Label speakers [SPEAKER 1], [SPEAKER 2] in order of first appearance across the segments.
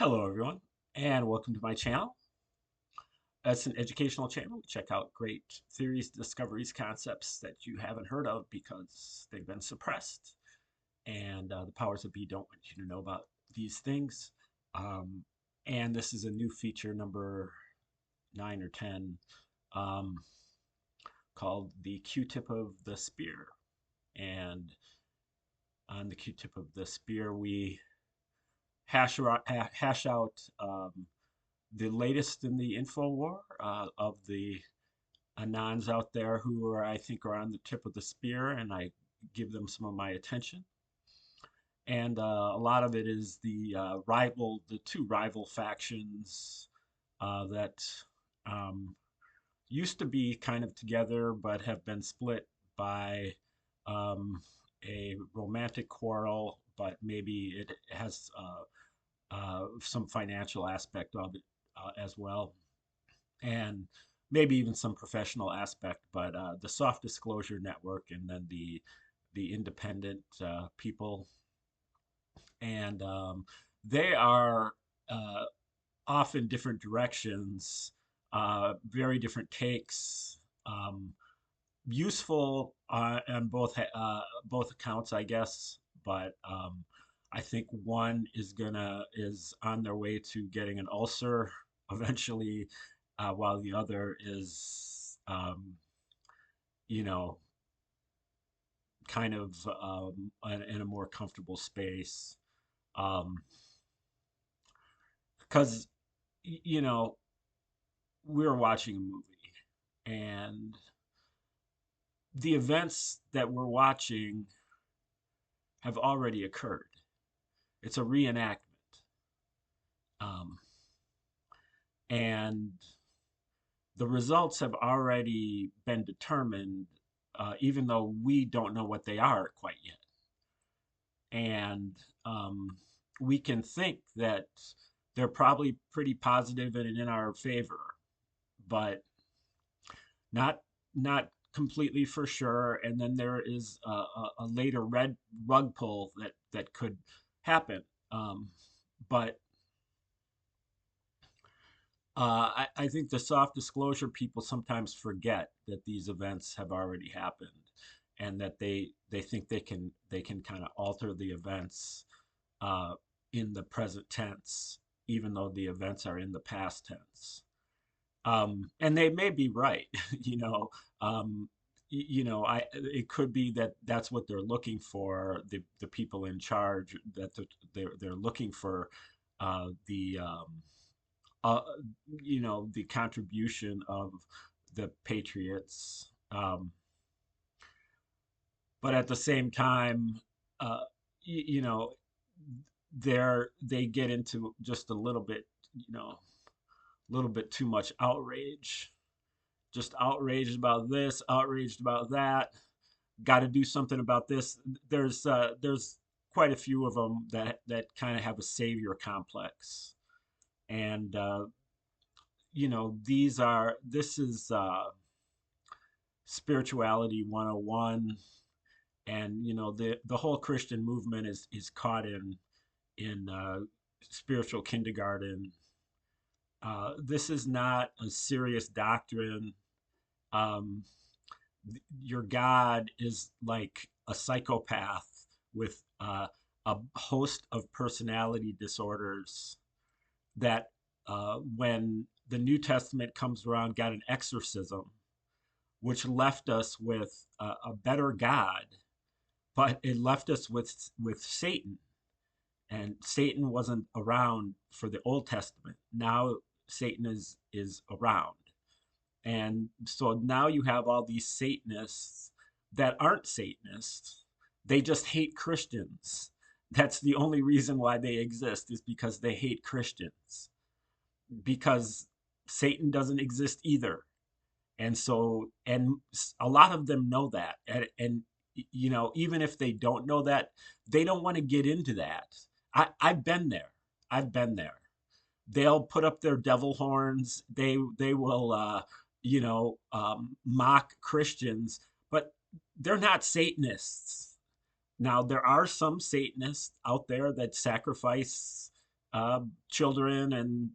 [SPEAKER 1] Hello, everyone, and welcome to my channel. It's an educational channel. We check out great theories, discoveries, concepts that you haven't heard of because they've been suppressed, and the powers that be don't want you to know about these things. Um, and this is a new feature, number 9 or 10, um, called the Q-tip of the spear. And on the Q-tip of the spear, we hash out the latest in the info war of the anons out there who are, I think, are on the tip of the spear, and I give them some of my attention. And a lot of it is the two rival factions that um, used to be kind of together, but have been split by um, a romantic quarrel, but maybe it has some financial aspect of it as well, and maybe even some professional aspect. But the soft disclosure network, and then the independent people, and they are uh, off in different directions, very different takes. Useful on both accounts, I guess, but I think one is on their way to getting an ulcer eventually, while the other is, you know, kind of in a more comfortable space. Um, because you know, we were watching a movie, and the events that we're watching have already occurred. It's a reenactment. Um, and the results have already been determined, even though we don't know what they are quite yet. And we can think that they're probably pretty positive and in our favor, but not not completely for sure. And then there is a later red rug pull that could happen. But I think the soft disclosure people sometimes forget that these events have already happened, and that they think they can kind of alter the events uh, in the present tense, even though the events are in the past tense. And they may be right, you know. I it could be that that's what they're looking for, the people in charge, that they're looking for the uh, the contribution of the patriots, but at the same time, uh, you know, they get into just a little bit, a little bit too much outrage, just outraged about this, outraged about that. Got to do something about this. There's quite a few of them that kind of have a savior complex, and this is spirituality 101. And the whole Christian movement is caught in spiritual kindergarten. This is not a serious doctrine. um, your God is like a psychopath with a host of personality disorders that, when the New Testament comes around, got an exorcism, which left us with a better God, but it left us with Satan, and Satan wasn't around for the Old Testament. Now Satan is around, and so now you have all these Satanists that aren't Satanists. They just hate Christians. That's the only reason why they exist, is because they hate Christians. Because Satan doesn't exist either. And so, and a lot of them know that. And even if they don't know that, they don't want to get into that. I've been there. I've been there. They'll put up their devil horns. They will mock Christians, but they're not Satanists. Now there are some Satanists out there that sacrifice children and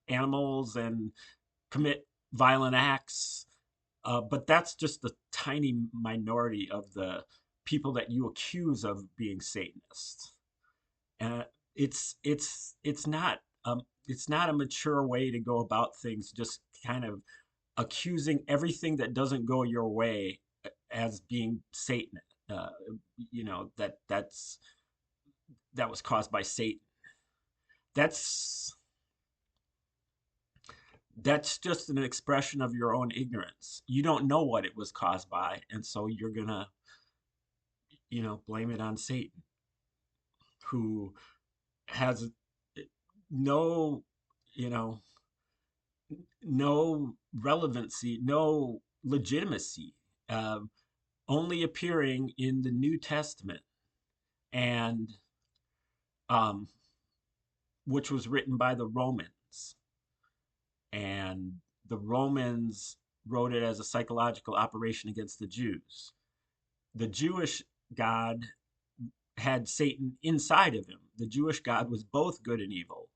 [SPEAKER 1] animals and commit violent acts. But that's just the tiny minority of the people that you accuse of being Satanists. Uh, it's not it's not a mature way to go about things. Just kind of accusing everything that doesn't go your way as being Satan. Uh, that was caused by Satan. That's that's just an expression of your own ignorance. You don't know what it was caused by, and so you're gonna, blame it on Satan, who has no, you know, no relevancy, no legitimacy, um, only appearing in the New Testament, and um, which was written by the Romans, and the Romans wrote it as a psychological operation against the Jews. The Jewish God had Satan inside of him. The Jewish God was both good and evil.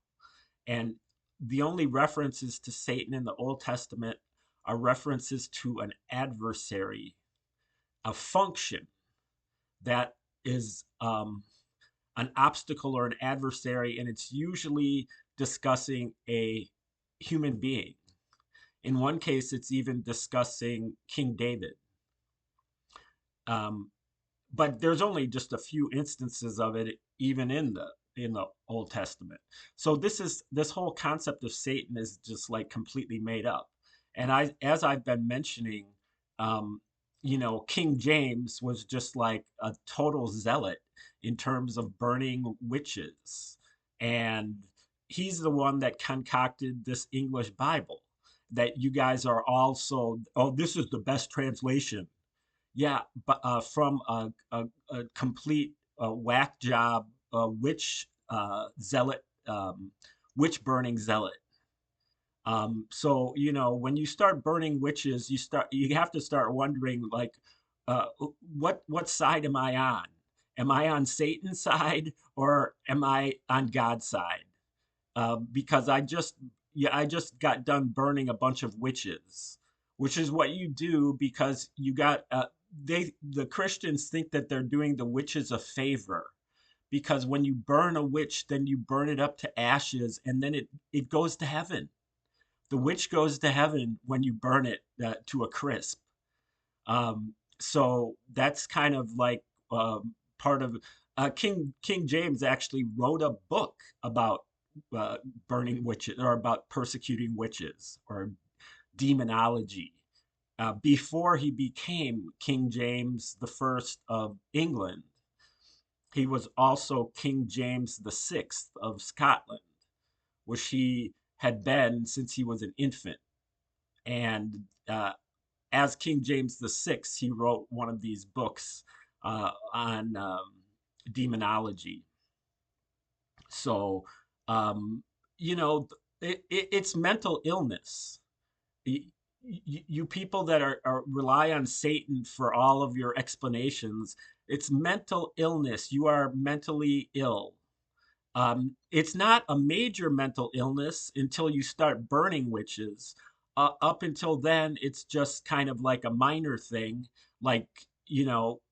[SPEAKER 1] And the only references to Satan in the Old Testament are references to an adversary, a function that is an obstacle or an adversary, and it's usually discussing a human being. In one case, it's even discussing King David. Um, but there's only just a few instances of it, even in the Old Testament. So this whole concept of Satan is just like completely made up. And as I've been mentioning, um, King James was just like a total zealot in terms of burning witches, and he's the one that concocted this English Bible that you guys are also, oh, this is the best translation. Yeah, but from a complete whack job witch zealot, witch burning zealot. So when you start burning witches, you have to start wondering like, uh, what side am I on? Am I on Satan's side or am I on God's side? Because I just got done burning a bunch of witches, which is what you do because you got the Christians think that they're doing the witches a favor, because when you burn a witch, then you burn it up to ashes, and then it goes to heaven. The witch goes to heaven when you burn it to a crisp. So that's kind of like part of King James actually wrote a book about uh, burning witches, or about persecuting witches, or demonology, before he became King James the First of England. He was also King James the Sixth of Scotland, which he had been since he was an infant. And as King James the Sixth, he wrote one of these books on demonology. So, um, you know, it's mental illness. You people that rely on Satan for all of your explanations, it's mental illness. You are mentally ill. It's not a major mental illness until you start burning witches. Up until then, it's just kind of like a minor thing, like,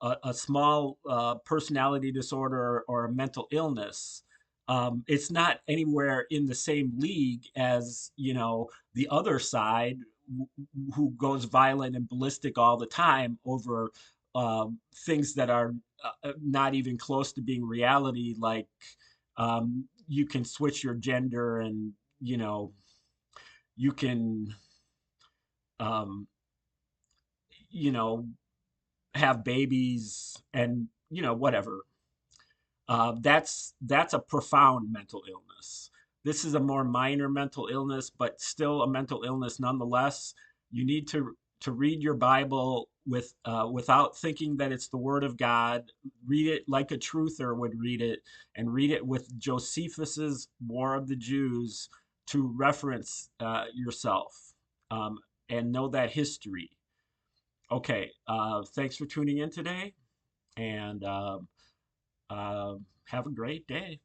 [SPEAKER 1] a small personality disorder or a mental illness. It's not anywhere in the same league as, the other side, who goes violent and ballistic all the time over things that are not even close to being reality, like you can switch your gender, and you can um, you know have babies, and whatever. That's a profound mental illness. This is a more minor mental illness, but still a mental illness nonetheless. You need to read your Bible without thinking that it's the Word of God. Read it like a truther would read it, and read it with Josephus's War of the Jews to reference yourself, um, and know that history. Okay, thanks for tuning in today, and have a great day.